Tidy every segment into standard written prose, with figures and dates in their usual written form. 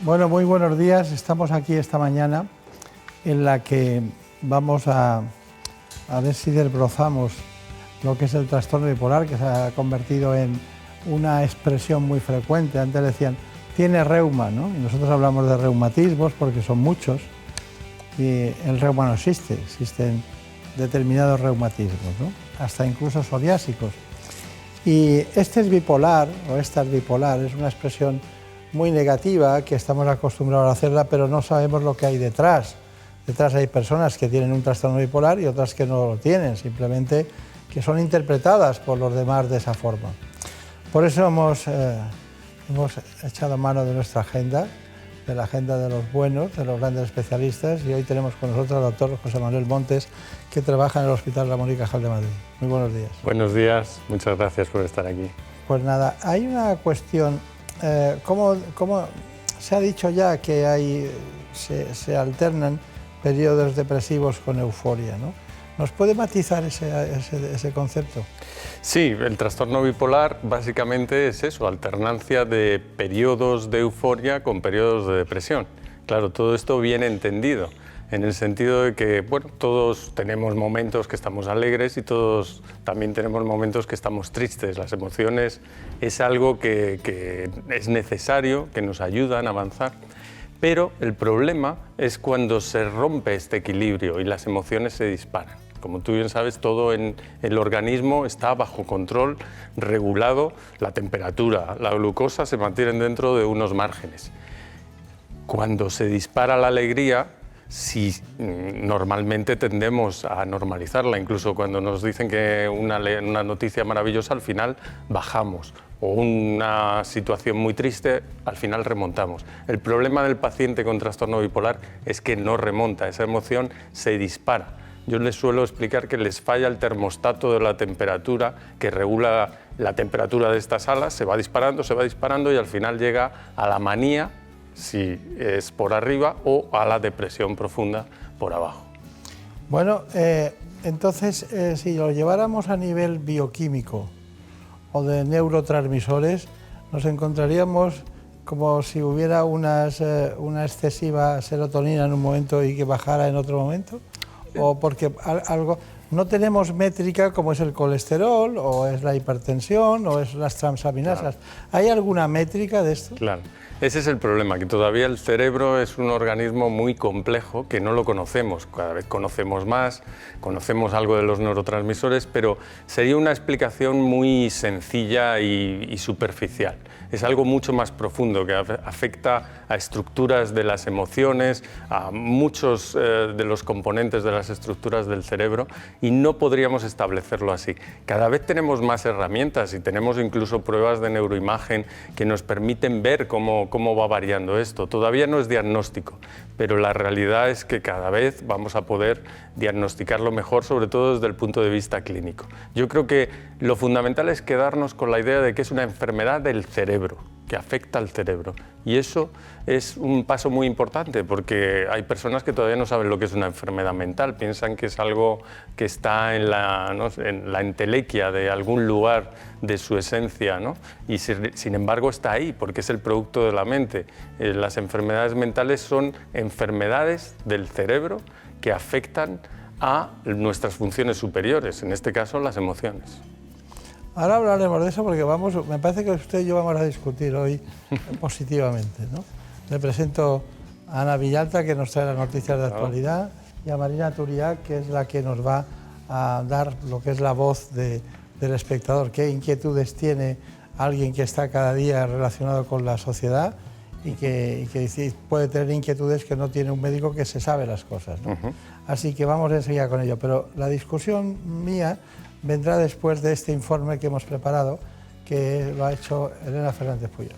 Bueno, muy buenos días. Estamos aquí esta mañana en la que vamos a ver si desbrozamos lo que es el trastorno bipolar, que se ha convertido en una expresión muy frecuente. Antes decían, tiene reuma, ¿no? Y nosotros hablamos de reumatismos porque son muchos y el reuma no existe, existen determinados reumatismos, ¿no? Hasta incluso psoriásicos. Y este es bipolar, o esta es bipolar, es una expresión muy negativa que estamos acostumbrados a hacerla, pero no sabemos lo que hay detrás. Detrás hay personas que tienen un trastorno bipolar y otras que no lo tienen, simplemente que son interpretadas por los demás de esa forma. Por eso hemos echado mano de nuestra agenda, de la agenda de los buenos, de los grandes especialistas, y hoy tenemos con nosotros al doctor José Manuel Montes, que trabaja en el Hospital Ramón y Cajal de Madrid. Muy buenos días. Buenos días, muchas gracias por estar aquí. Pues nada, hay una cuestión, ¿cómo se ha dicho ya que se alternan periodos depresivos con euforia, ¿no? ¿Nos puede matizar ese concepto? Sí, el trastorno bipolar básicamente es eso, alternancia de periodos de euforia con periodos de depresión. Claro, todo esto bien entendido, en el sentido de que, bueno, todos tenemos momentos que estamos alegres y todos también tenemos momentos que estamos tristes. Las emociones es algo que es necesario, que nos ayudan a avanzar. Pero el problema es cuando se rompe este equilibrio y las emociones se disparan. Como tú bien sabes, todo en el organismo está bajo control, regulado, la temperatura, la glucosa se mantienen dentro de unos márgenes. Cuando se dispara la alegría, si normalmente tendemos a normalizarla, incluso cuando nos dicen que una noticia maravillosa, al final bajamos, o una situación muy triste, al final remontamos. El problema del paciente con trastorno bipolar es que no remonta, esa emoción se dispara. Yo les suelo explicar que les falla el termostato de la temperatura que regula la temperatura de esta sala, se va disparando y al final llega a la manía, si es por arriba, o a la depresión profunda por abajo. Bueno, entonces, si lo lleváramos a nivel bioquímico o de neurotransmisores, nos encontraríamos como si hubiera una excesiva serotonina en un momento y que bajara en otro momento, o porque no tenemos métrica como es el colesterol, o es la hipertensión, o es las transaminasas. Claro. ¿Hay alguna métrica de esto? Claro. Ese es el problema, que todavía el cerebro es un organismo muy complejo que no lo conocemos. Cada vez conocemos más, conocemos algo de los neurotransmisores, pero sería una explicación muy sencilla y superficial. Es algo mucho más profundo que afecta a estructuras de las emociones, a muchos de los componentes de las estructuras del cerebro, y no podríamos establecerlo así. Cada vez tenemos más herramientas y tenemos incluso pruebas de neuroimagen que nos permiten ver cómo va variando esto. Todavía no es diagnóstico, pero la realidad es que cada vez vamos a poder diagnosticarlo mejor, sobre todo desde el punto de vista clínico. Yo creo que lo fundamental es quedarnos con la idea de que es una enfermedad del cerebro, que afecta al cerebro. Y eso es un paso muy importante, porque hay personas que todavía no saben lo que es una enfermedad mental, piensan que es algo que está en la entelequia de algún lugar de su esencia, ¿no? Y sin embargo está ahí, porque es el producto de la mente. Las enfermedades mentales son enfermedades del cerebro que afectan a nuestras funciones superiores, en este caso las emociones. Ahora hablaremos de eso porque me parece que usted y yo vamos a discutir hoy positivamente, ¿no? Le presento a Ana Villalta, que nos trae las noticias de actualidad, y a Marina Turiá, que es la que nos va a dar lo que es la voz del espectador. ¿Qué inquietudes tiene alguien que está cada día relacionado con la sociedad y que puede tener inquietudes que no tiene un médico que se sabe las cosas, ¿no? Así que vamos enseguida con ello. Pero la discusión mía vendrá después de este informe que hemos preparado, que lo ha hecho Elena Fernández Puyol.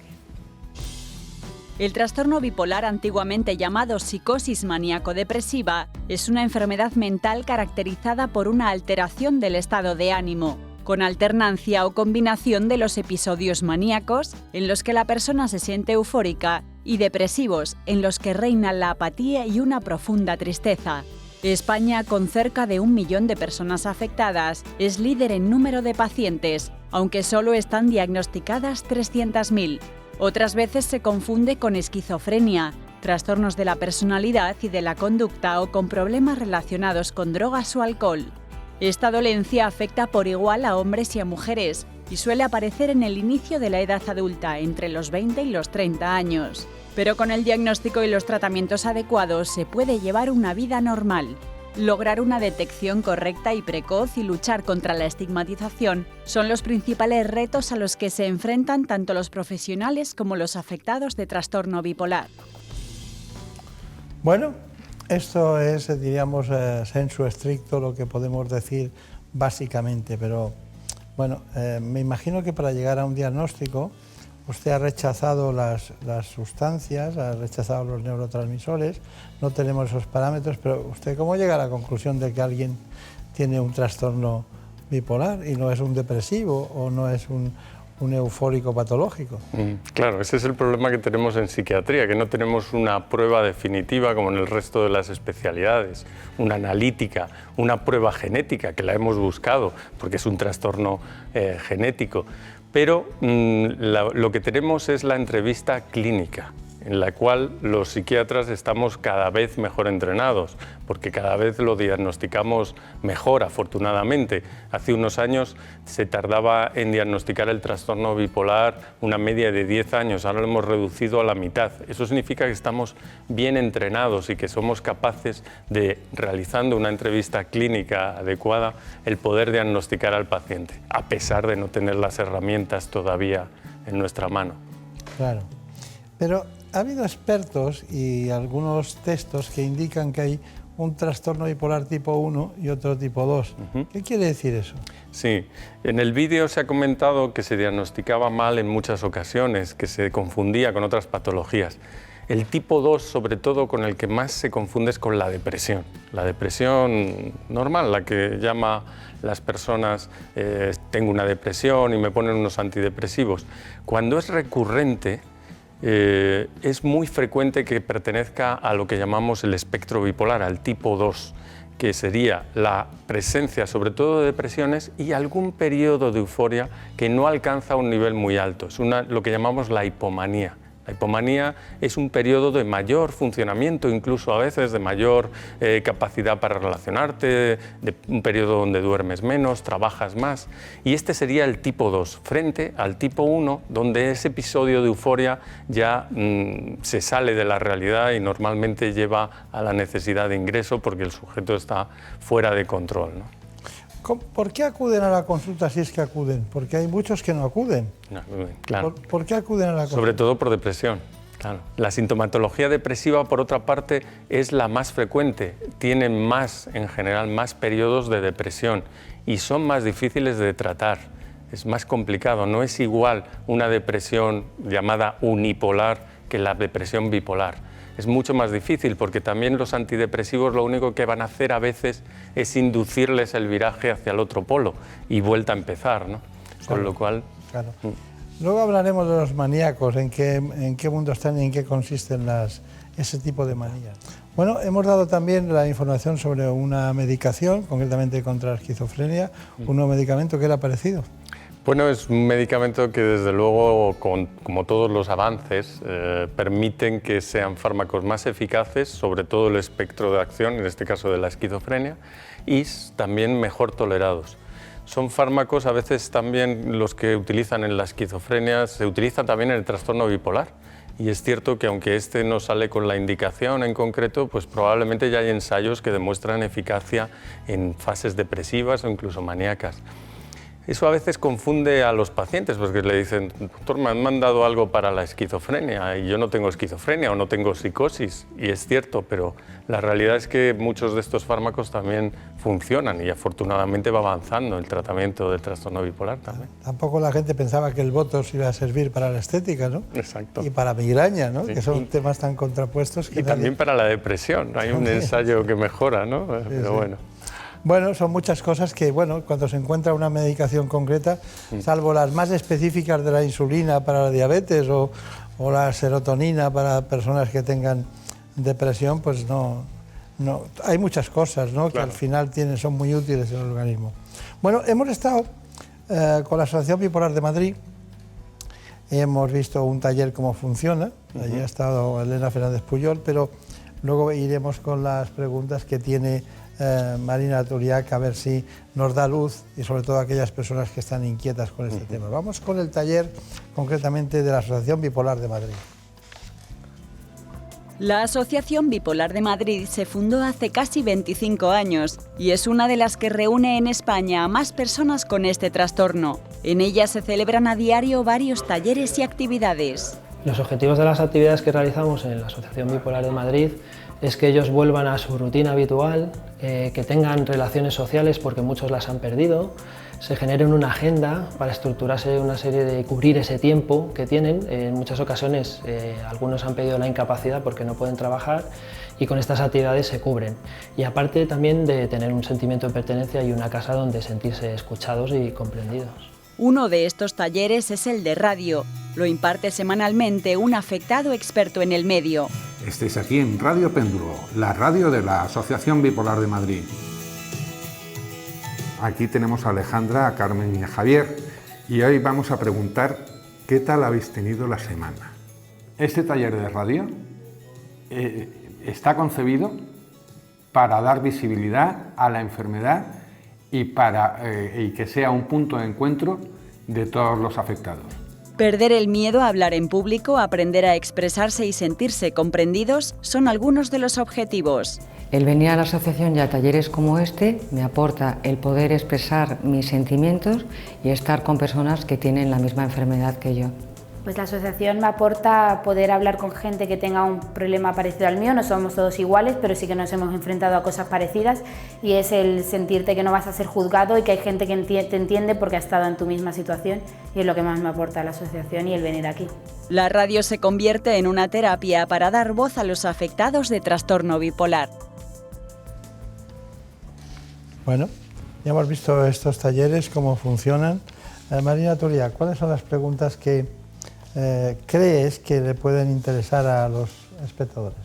El trastorno bipolar, antiguamente llamado psicosis maníaco-depresiva, es una enfermedad mental caracterizada por una alteración del estado de ánimo, con alternancia o combinación de los episodios maníacos, en los que la persona se siente eufórica, y depresivos, en los que reina la apatía y una profunda tristeza. España, con cerca de 1 millón de personas afectadas, es líder en número de pacientes, aunque solo están diagnosticadas 300.000. Otras veces se confunde con esquizofrenia, trastornos de la personalidad y de la conducta o con problemas relacionados con drogas o alcohol. Esta dolencia afecta por igual a hombres y a mujeres y suele aparecer en el inicio de la edad adulta, entre los 20 y los 30 años. Pero con el diagnóstico y los tratamientos adecuados se puede llevar una vida normal. Lograr una detección correcta y precoz y luchar contra la estigmatización son los principales retos a los que se enfrentan tanto los profesionales como los afectados de trastorno bipolar. Bueno, esto es, diríamos, sensu stricto lo que podemos decir básicamente, pero bueno, me imagino que para llegar a un diagnóstico usted ha rechazado las sustancias, ha rechazado los neurotransmisores, no tenemos esos parámetros, pero ¿usted cómo llega a la conclusión de que alguien tiene un trastorno bipolar y no es un depresivo o no es un eufórico patológico? Claro, ese es el problema que tenemos en psiquiatría, que no tenemos una prueba definitiva como en el resto de las especialidades, una analítica, una prueba genética, que la hemos buscado porque es un trastorno genético. Pero lo que tenemos es la entrevista clínica, en la cual los psiquiatras estamos cada vez mejor entrenados, porque cada vez lo diagnosticamos mejor, afortunadamente. Hace unos años se tardaba en diagnosticar el trastorno bipolar una media de 10 años, ahora lo hemos reducido a la mitad. Eso significa que estamos bien entrenados y que somos capaces de, realizando una entrevista clínica adecuada, el poder diagnosticar al paciente, a pesar de no tener las herramientas todavía en nuestra mano. Claro, pero ha habido expertos y algunos textos que indican que hay un trastorno bipolar tipo 1 y otro tipo 2. ¿Qué quiere decir eso? Sí, en el vídeo se ha comentado que se diagnosticaba mal en muchas ocasiones, que se confundía con otras patologías. El tipo 2, sobre todo, con el que más se confunde es con la depresión. La depresión normal, la que llama las personas, tengo una depresión y me ponen unos antidepresivos. Cuando es recurrente, es muy frecuente que pertenezca a lo que llamamos el espectro bipolar, al tipo 2, que sería la presencia sobre todo de depresiones y algún periodo de euforia que no alcanza un nivel muy alto. Es lo que llamamos la hipomanía. La hipomanía es un periodo de mayor funcionamiento, incluso a veces de mayor capacidad para relacionarte, de un periodo donde duermes menos, trabajas más. Y este sería el tipo 2, frente al tipo 1, donde ese episodio de euforia ya se sale de la realidad y normalmente lleva a la necesidad de ingreso porque el sujeto está fuera de control, ¿no? ¿Por qué acuden a la consulta si es que acuden? Porque hay muchos que no acuden. No, claro. ¿Por qué acuden a la consulta? Sobre todo por depresión. Claro. La sintomatología depresiva, por otra parte, es la más frecuente. Tienen más, en general, más periodos de depresión y son más difíciles de tratar. Es más complicado. No es igual una depresión llamada unipolar que la depresión bipolar. Es mucho más difícil porque también los antidepresivos lo único que van a hacer a veces es inducirles el viraje hacia el otro polo y vuelta a empezar, ¿no? Claro, con lo cual... Claro. Luego hablaremos de los maníacos, en qué mundo están y en qué consisten ese tipo de manías. Bueno, hemos dado también la información sobre una medicación, concretamente contra la esquizofrenia, un nuevo medicamento que era parecido. Bueno, es un medicamento que desde luego, como todos los avances, permiten que sean fármacos más eficaces, sobre todo el espectro de acción, en este caso de la esquizofrenia, y también mejor tolerados. Son fármacos, a veces también los que utilizan en la esquizofrenia, se utilizan también en el trastorno bipolar. Y es cierto que aunque este no sale con la indicación en concreto, pues probablemente ya hay ensayos que demuestran eficacia en fases depresivas o incluso maníacas. Eso a veces confunde a los pacientes porque le dicen, doctor, me han mandado algo para la esquizofrenia y yo no tengo esquizofrenia o no tengo psicosis. Y es cierto, pero la realidad es que muchos de estos fármacos también funcionan y afortunadamente va avanzando el tratamiento del trastorno bipolar también. Tampoco la gente pensaba que el Botox iba a servir para la estética, ¿no? Exacto. Y para migraña, ¿no? Sí. Que son temas tan contrapuestos que... Y también para la depresión. Hay un ensayo que mejora, ¿no? Pero bueno. Bueno, son muchas cosas que, bueno, cuando se encuentra una medicación concreta, salvo las más específicas de la insulina para la diabetes o la serotonina para personas que tengan depresión, pues no hay muchas cosas, ¿no? Claro. Que al final son muy útiles en el organismo. Bueno, hemos estado con la Asociación Bipolar de Madrid hemos visto un taller cómo funciona, allí ha estado Elena Fernández Puyol, pero luego iremos con las preguntas que tiene Marina Turiac, a ver si nos da luz, y sobre todo aquellas personas que están inquietas con este tema. Vamos con el taller concretamente de la Asociación Bipolar de Madrid. La Asociación Bipolar de Madrid se fundó hace casi 25 años y es una de las que reúne en España a más personas con este trastorno. En ella se celebran a diario varios talleres y actividades. Los objetivos de las actividades que realizamos en la Asociación Bipolar de Madrid es que ellos vuelvan a su rutina habitual, que tengan relaciones sociales porque muchos las han perdido, se generen una agenda para estructurarse una serie de cubrir ese tiempo que tienen. En muchas ocasiones algunos han pedido la incapacidad porque no pueden trabajar y con estas actividades se cubren. Y aparte también de tener un sentimiento de pertenencia y una casa donde sentirse escuchados y comprendidos. Uno de estos talleres es el de radio. Lo imparte semanalmente un afectado experto en el medio. Estáis aquí en Radio Péndulo, la radio de la Asociación Bipolar de Madrid. Aquí tenemos a Alejandra, a Carmen y a Javier, y hoy vamos a preguntar qué tal habéis tenido la semana. Este taller de radio está concebido para dar visibilidad a la enfermedad y que sea un punto de encuentro de todos los afectados. Perder el miedo a hablar en público, aprender a expresarse y sentirse comprendidos son algunos de los objetivos. El venir a la asociación y a talleres como este me aporta el poder expresar mis sentimientos y estar con personas que tienen la misma enfermedad que yo. Pues la asociación me aporta poder hablar con gente que tenga un problema parecido al mío. No somos todos iguales, pero sí que nos hemos enfrentado a cosas parecidas, y es el sentirte que no vas a ser juzgado y que hay gente que te entiende porque ha estado en tu misma situación, y es lo que más me aporta la asociación y el venir aquí. La radio se convierte en una terapia para dar voz a los afectados de trastorno bipolar. Bueno, ya hemos visto estos talleres, cómo funcionan. Marina Turiac, ¿cuáles son las preguntas que crees que le pueden interesar a los espectadores?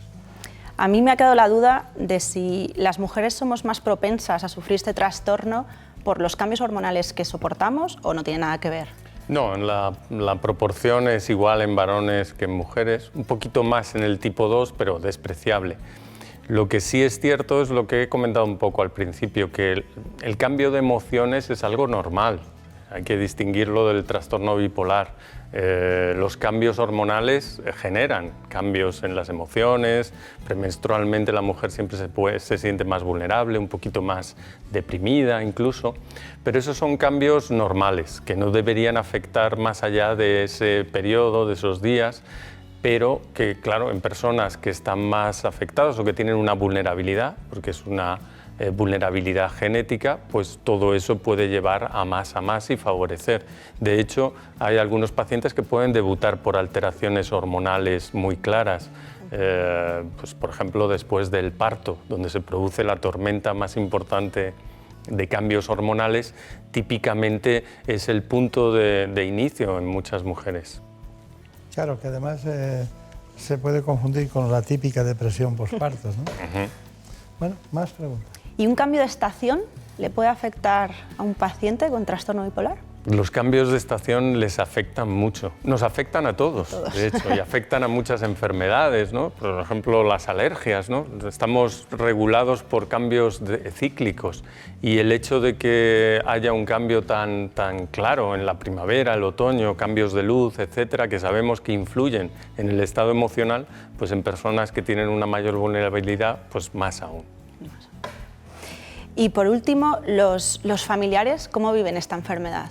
A mí me ha quedado la duda de si las mujeres somos más propensas a sufrir este trastorno por los cambios hormonales que soportamos o no tiene nada que ver. No, la proporción es igual en varones que en mujeres, un poquito más en el tipo 2, pero despreciable. Lo que sí es cierto es lo que he comentado un poco al principio, que el cambio de emociones es algo normal. Hay que distinguirlo del trastorno bipolar. Los cambios hormonales generan cambios en las emociones. Premenstrualmente la mujer siempre se siente más vulnerable, un poquito más deprimida incluso, pero esos son cambios normales que no deberían afectar más allá de ese periodo, de esos días, pero que, claro, en personas que están más afectadas o que tienen una vulnerabilidad, porque es una vulnerabilidad genética, pues todo eso puede llevar a más y favorecer. De hecho, hay algunos pacientes que pueden debutar por alteraciones hormonales muy claras, pues por ejemplo después del parto, donde se produce la tormenta más importante de cambios hormonales, típicamente es el punto de inicio en muchas mujeres. Claro, que además se puede confundir con la típica depresión posparto, ¿no? Bueno, más preguntas. ¿Y un cambio de estación le puede afectar a un paciente con trastorno bipolar? Los cambios de estación les afectan mucho. Nos afectan a todos, de hecho, y afectan a muchas enfermedades, ¿no? Por ejemplo, las alergias, ¿no? Estamos regulados por cambios cíclicos, y el hecho de que haya un cambio tan claro en la primavera, el otoño, cambios de luz, etcétera, que sabemos que influyen en el estado emocional, pues en personas que tienen una mayor vulnerabilidad, pues más aún. Y por último, los familiares, ¿cómo viven esta enfermedad?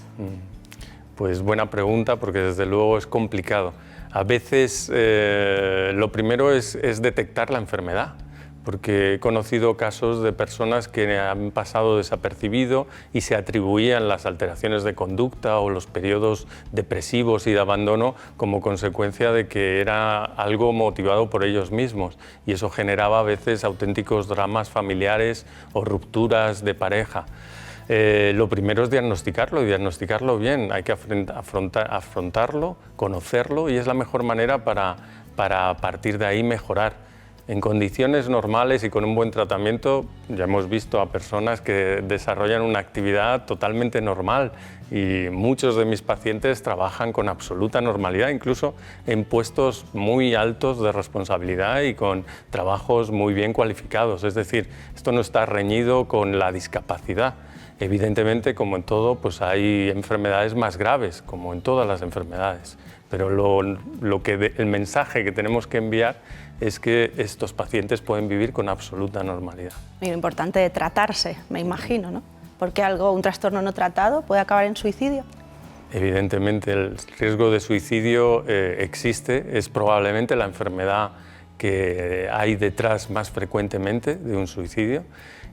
Pues buena pregunta, porque desde luego es complicado. A veces lo primero es detectar la enfermedad, porque he conocido casos de personas que han pasado desapercibido y se atribuían las alteraciones de conducta o los periodos depresivos y de abandono como consecuencia de que era algo motivado por ellos mismos, y eso generaba a veces auténticos dramas familiares o rupturas de pareja. Lo primero es diagnosticarlo, y diagnosticarlo bien. Hay que afrontarlo, conocerlo, y es la mejor manera para a partir de ahí mejorar. En condiciones normales y con un buen tratamiento ya hemos visto a personas que desarrollan una actividad totalmente normal y muchos de mis pacientes trabajan con absoluta normalidad, incluso en puestos muy altos de responsabilidad y con trabajos muy bien cualificados. Es decir, esto no está reñido con la discapacidad. Evidentemente, como en todo, pues hay enfermedades más graves, como en todas las enfermedades. Pero el mensaje que tenemos que enviar es que estos pacientes pueden vivir con absoluta normalidad. Y lo importante de tratarse, me imagino, ¿no? Porque un trastorno no tratado puede acabar en suicidio. Evidentemente, el riesgo de suicidio existe, es probablemente la enfermedad que hay detrás más frecuentemente de un suicidio.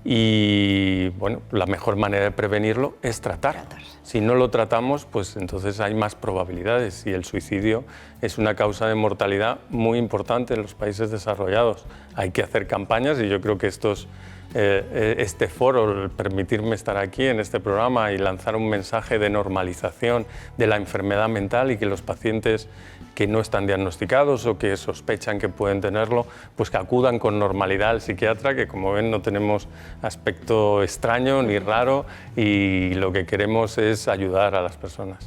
Y bueno, la mejor manera de prevenirlo es tratarse. Si no lo tratamos, pues entonces hay más probabilidades y el suicidio es una causa de mortalidad muy importante en los países desarrollados. Hay que hacer campañas y yo creo que este foro, el permitirme estar aquí en este programa y lanzar un mensaje de normalización de la enfermedad mental y que los pacientes que no están diagnosticados o que sospechan que pueden tenerlo, pues que acudan con normalidad al psiquiatra, que como ven no tenemos aspecto extraño ni raro y lo que queremos es ayudar a las personas.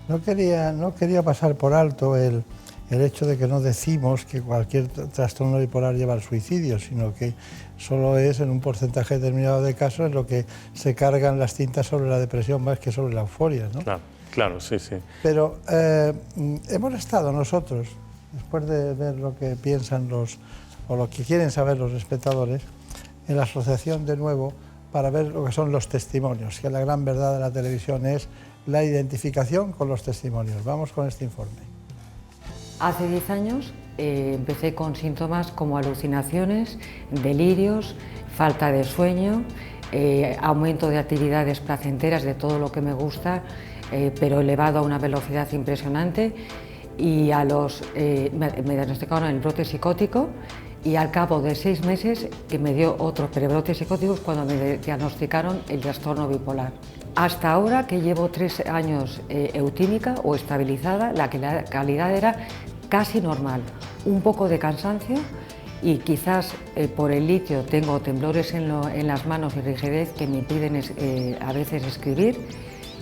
No quería pasar por alto el hecho de que no decimos que cualquier trastorno bipolar lleva al suicidio, sino que solo es en un porcentaje determinado de casos en lo que se cargan las tintas sobre la depresión más que sobre la euforia, ¿no? Claro, sí. Pero hemos estado nosotros, después de ver lo que piensan o lo que quieren saber los espectadores, en la asociación de nuevo para ver lo que son los testimonios, que la gran verdad de la televisión es la identificación con los testimonios. Vamos con este informe. Hace 10 años empecé con síntomas como alucinaciones, delirios, falta de sueño, aumento de actividades placenteras de todo lo que me gusta, pero elevado a una velocidad impresionante, y me diagnosticaron el brote psicótico y al cabo de 6 meses que me dio otro prebrote psicótico cuando me diagnosticaron el trastorno bipolar. Hasta ahora, que llevo 3 años eutímica o estabilizada, la calidad era casi normal, un poco de cansancio y quizás por el litio tengo temblores en las manos y rigidez que me impiden a veces escribir,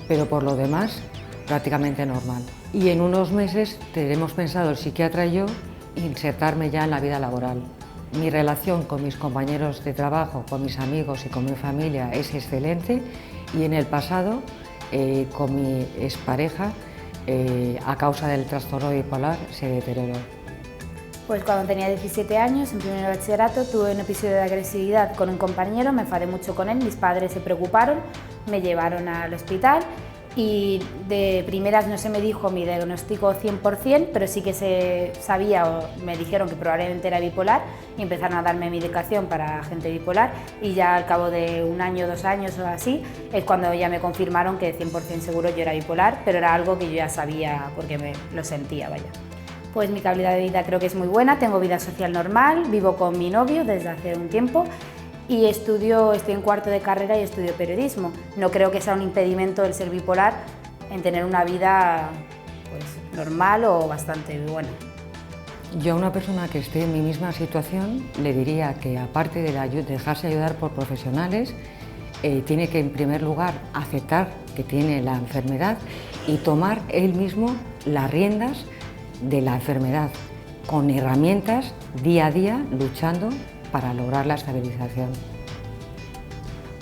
pero por lo demás prácticamente normal. Y en unos meses tenemos pensado el psiquiatra y yo insertarme ya en la vida laboral. Mi relación con mis compañeros de trabajo, con mis amigos y con mi familia es excelente, y en el pasado con mi expareja a causa del trastorno bipolar se deterioró. Pues cuando tenía 17 años, en primer bachillerato, tuve un episodio de agresividad con un compañero, me enfadé mucho con él, mis padres se preocuparon, me llevaron al hospital y de primeras no se me dijo mi diagnóstico 100%, pero sí que se sabía o me dijeron que probablemente era bipolar y empezaron a darme medicación para gente bipolar, y ya al cabo de 1 año, 2 años o así es cuando ya me confirmaron que 100% seguro yo era bipolar, pero era algo que yo ya sabía porque lo sentía, vaya. Pues mi calidad de vida creo que es muy buena, tengo vida social normal, vivo con mi novio desde hace un tiempo y estoy en 4º de carrera y estudio periodismo. No creo que sea un impedimento el ser bipolar en tener una vida pues, normal o bastante buena. Yo a una persona que esté en mi misma situación le diría que aparte de dejarse ayudar por profesionales, tiene que en primer lugar aceptar que tiene la enfermedad y tomar él mismo las riendas de la enfermedad, con herramientas día a día luchando para lograr la estabilización.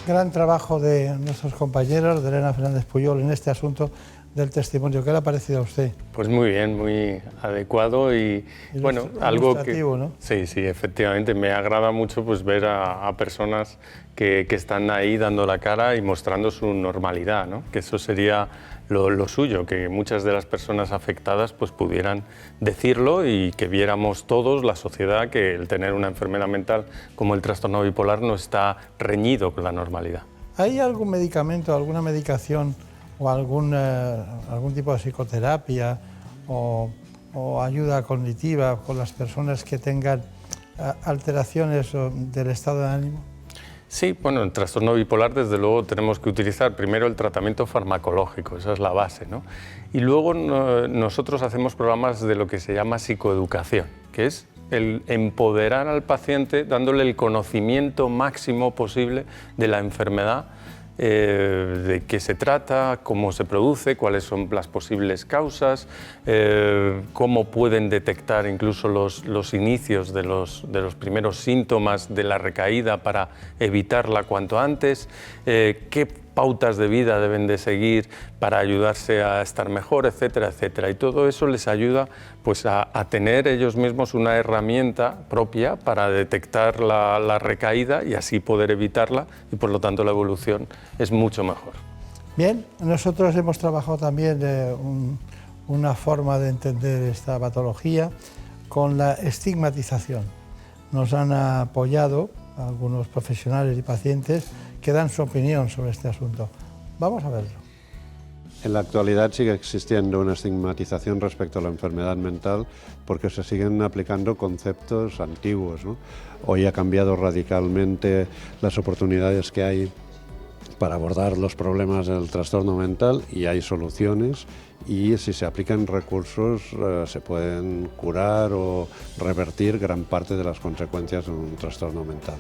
Gran trabajo de nuestros compañeros, de Elena Fernández Puyol, en este asunto del testimonio. ¿Qué le ha parecido a usted? Pues muy bien, muy adecuado y bueno, algo que... ¿no? Sí, efectivamente, me agrada mucho pues ver a personas que están ahí dando la cara y mostrando su normalidad, ¿no? Que eso sería lo suyo, que muchas de las personas afectadas pues pudieran decirlo y que viéramos todos, la sociedad, que el tener una enfermedad mental como el trastorno bipolar no está reñido con la normalidad. ¿Hay algún medicamento, alguna medicación o algún tipo de psicoterapia o ayuda cognitiva con las personas que tengan alteraciones del estado de ánimo? Sí, bueno, en trastorno bipolar desde luego tenemos que utilizar primero el tratamiento farmacológico, esa es la base, ¿no? Y luego nosotros hacemos programas de lo que se llama psicoeducación, que es el empoderar al paciente dándole el conocimiento máximo posible de la enfermedad, de qué se trata, cómo se produce, cuáles son las posibles causas, cómo pueden detectar incluso los inicios de los primeros síntomas de la recaída para evitarla cuanto antes, qué pautas de vida deben de seguir para ayudarse a estar mejor, etcétera, etcétera. Y todo eso les ayuda pues, a tener ellos mismos una herramienta propia para detectar la recaída y así poder evitarla, y por lo tanto la evolución es mucho mejor. Bien, nosotros hemos trabajado también una forma de entender esta patología con la estigmatización. Nos han apoyado algunos profesionales y pacientes que dan su opinión sobre este asunto. Vamos a verlo. En la actualidad sigue existiendo una estigmatización respecto a la enfermedad mental porque se siguen aplicando conceptos antiguos, ¿no? Hoy ha cambiado radicalmente las oportunidades que hay para abordar los problemas del trastorno mental y hay soluciones, y si se aplican recursos se pueden curar o revertir gran parte de las consecuencias de un trastorno mental.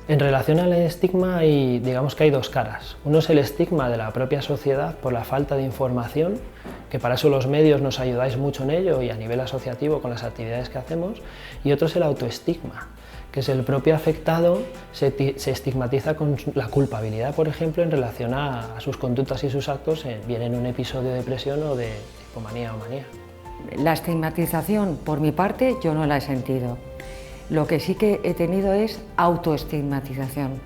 En relación al estigma, digamos que hay dos caras. Uno es el estigma de la propia sociedad por la falta de información, que para eso los medios nos ayudáis mucho en ello y a nivel asociativo con las actividades que hacemos, y otro es el autoestigma, que es el propio afectado se estigmatiza con la culpabilidad, por ejemplo, en relación a sus conductas y sus actos, bien en un episodio de depresión o de hipomanía o manía. La estigmatización, por mi parte, yo no la he sentido. Lo que sí que he tenido es autoestigmatización.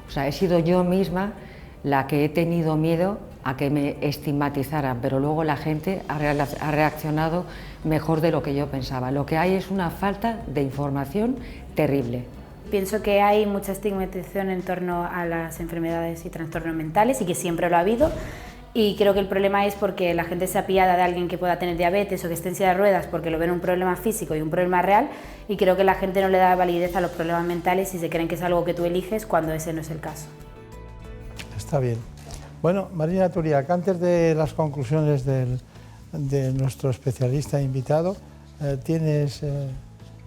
O sea, he sido yo misma la que he tenido miedo a que me estigmatizaran, pero luego la gente ha reaccionado mejor de lo que yo pensaba. Lo que hay es una falta de información terrible. Pienso que hay mucha estigmatización en torno a las enfermedades y trastornos mentales y que siempre lo ha habido. Y creo que el problema es porque la gente se apiada de alguien que pueda tener diabetes o que esté en silla de ruedas porque lo ven un problema físico y un problema real, y creo que la gente no le da validez a los problemas mentales y se creen que es algo que tú eliges cuando ese no es el caso. Está bien. Bueno, Marina Turiac, antes de las conclusiones de nuestro especialista invitado, ¿tienes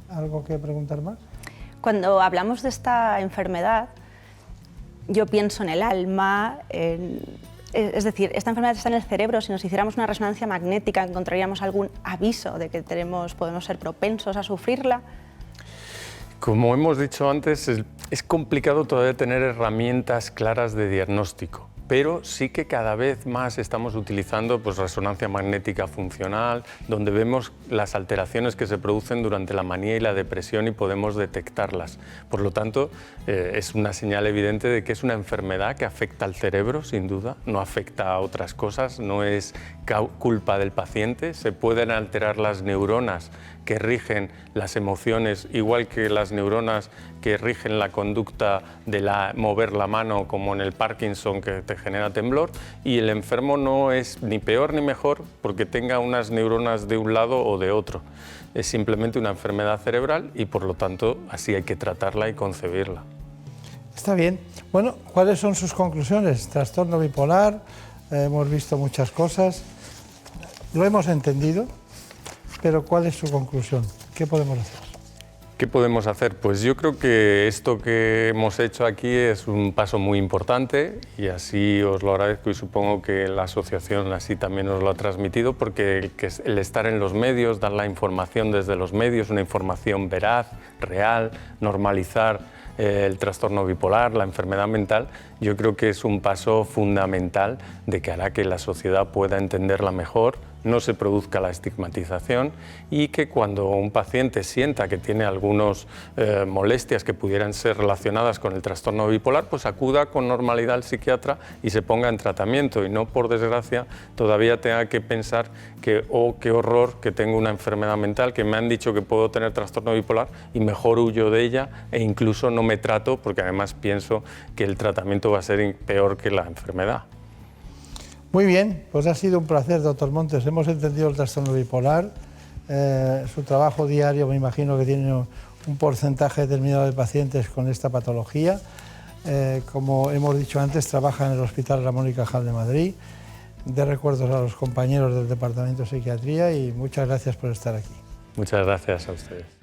algo que preguntar más? Cuando hablamos de esta enfermedad, yo pienso en el alma, es decir, esta enfermedad está en el cerebro. Si nos hiciéramos una resonancia magnética, ¿encontraríamos algún aviso de que podemos ser propensos a sufrirla? Como hemos dicho antes, es complicado todavía tener herramientas claras de diagnóstico, pero sí que cada vez más estamos utilizando resonancia magnética funcional, donde vemos las alteraciones que se producen durante la manía y la depresión y podemos detectarlas. Por lo tanto, es una señal evidente de que es una enfermedad que afecta al cerebro, sin duda, no afecta a otras cosas, no es culpa del paciente. Se pueden alterar las neuronas que rigen las emociones, igual que las neuronas que rigen la conducta de mover la mano, como en el Parkinson, que te genera temblor, y el enfermo no es ni peor ni mejor porque tenga unas neuronas de un lado o de otro. Es simplemente una enfermedad cerebral y por lo tanto así hay que tratarla y concebirla. Está bien. Bueno, ¿cuáles son sus conclusiones? Trastorno bipolar, hemos visto muchas cosas, lo hemos entendido, pero ¿cuál es su conclusión? ¿Qué podemos hacer? ¿Qué podemos hacer? Pues yo creo que esto que hemos hecho aquí es un paso muy importante y así os lo agradezco y supongo que la asociación así también os lo ha transmitido, porque el estar en los medios, dar la información desde los medios, una información veraz, real, normalizar el trastorno bipolar, la enfermedad mental, yo creo que es un paso fundamental de que hará que la sociedad pueda entenderla mejor, no se produzca la estigmatización y que cuando un paciente sienta que tiene algunas molestias que pudieran ser relacionadas con el trastorno bipolar, pues acuda con normalidad al psiquiatra y se ponga en tratamiento y no, por desgracia, todavía tenga que pensar que, oh, qué horror, que tengo una enfermedad mental, que me han dicho que puedo tener trastorno bipolar y mejor huyo de ella e incluso no me trato porque además pienso que el tratamiento va a ser peor que la enfermedad. Muy bien, pues ha sido un placer, doctor Montes. Hemos entendido el trastorno bipolar, su trabajo diario, me imagino que tiene un porcentaje determinado de pacientes con esta patología. Como hemos dicho antes, trabaja en el Hospital Ramón y Cajal de Madrid. De recuerdos a los compañeros del Departamento de Psiquiatría y muchas gracias por estar aquí. Muchas gracias a ustedes.